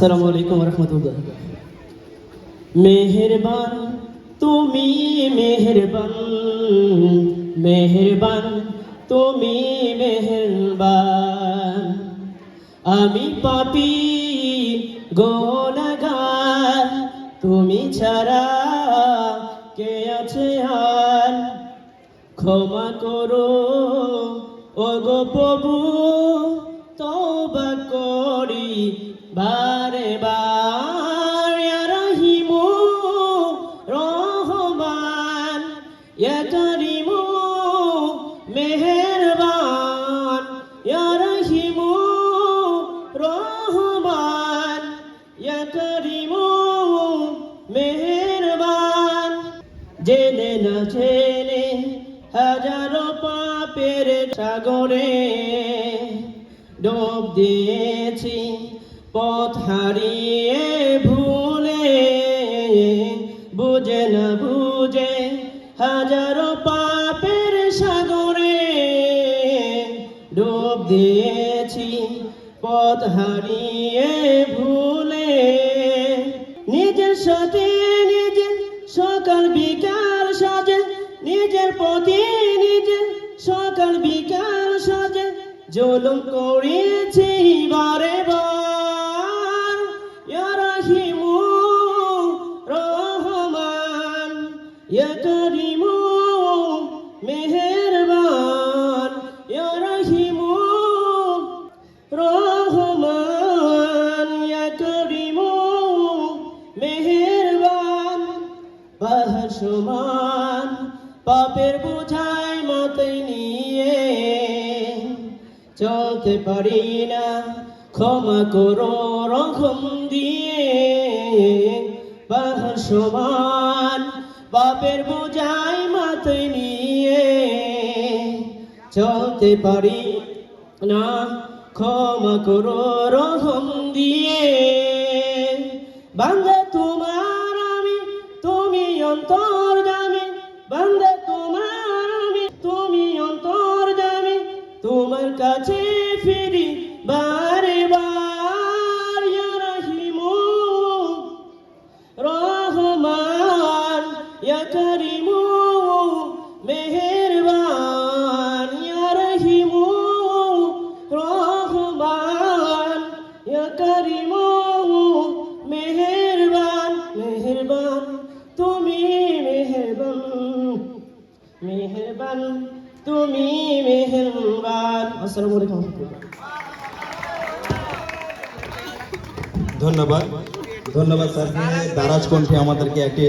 আসসালামু আলাইকুম রহমতুল্লাহ। মেহেরবান তুমি মেহেরবান, মেহেরবান তুমি মেহেরবান। আমি পাপী গুনাহগার, তুমি ছাড়া কে আছে আর? ক্ষমা করো ওগো প্রভু, তওবা করি বারে বার। ইয়া রহিমু রহমান, ইয়া করিমু মেহেরবান, ইয়া রহিমু রহমান, ইয়া করিমু মেহেরবান। জেনে না জেনে হাজারো পাপের সাগরে ডুব দিয়েছি, পথ হারিয়ে ভুলে। বুঝে না বুঝে হাজারো পাপের সাগরে ডুব দিয়েছি, পথ হারিয়ে ভুলে। নিজের সাথে নিজের সকাল বিকাল সাজে, নিজের প্রতি নিজে সকাল বিকাল সাজে জুলুম করেছি বারে বার। ইয়া রহিমু রহমান, ইয়া করিমু মেহেরবান, ইয়া রহিমু রহমান, ইয়া করিমু মেহেরবান। পাহাড় সমান পাপের বোঝায় মাথায় নিয়ে চলতে পারি না, ক্ষমা করো রহম দিয়ে। পাহাড় সমান পাপের বোঝায় মাথায় নিয়ে চলতে পারি না, ক্ষমা করো রহম দিয়ে। বান্দা তোমার আমি, তুমি অন্তর্যামী। বান্দা তোমার আমি, তুমি অন্তর্যামী। তোমার কাছে ফিরি বারে বার। ইয়া রহিমু রহমান, ইয়া করিমু মেহেরবান, ইয়া রহিমু রহমান, ইয়া করিমু মেহেরবান। মেহেরবান তুমি মেহেরবান, মেহেরবান তুমি মেহেরবান। আসসালামু আলাইকুম। ধন্যবাদ ধন্যবাদ স্যার, দারাজ কণ্ঠে আমাদেরকে একটি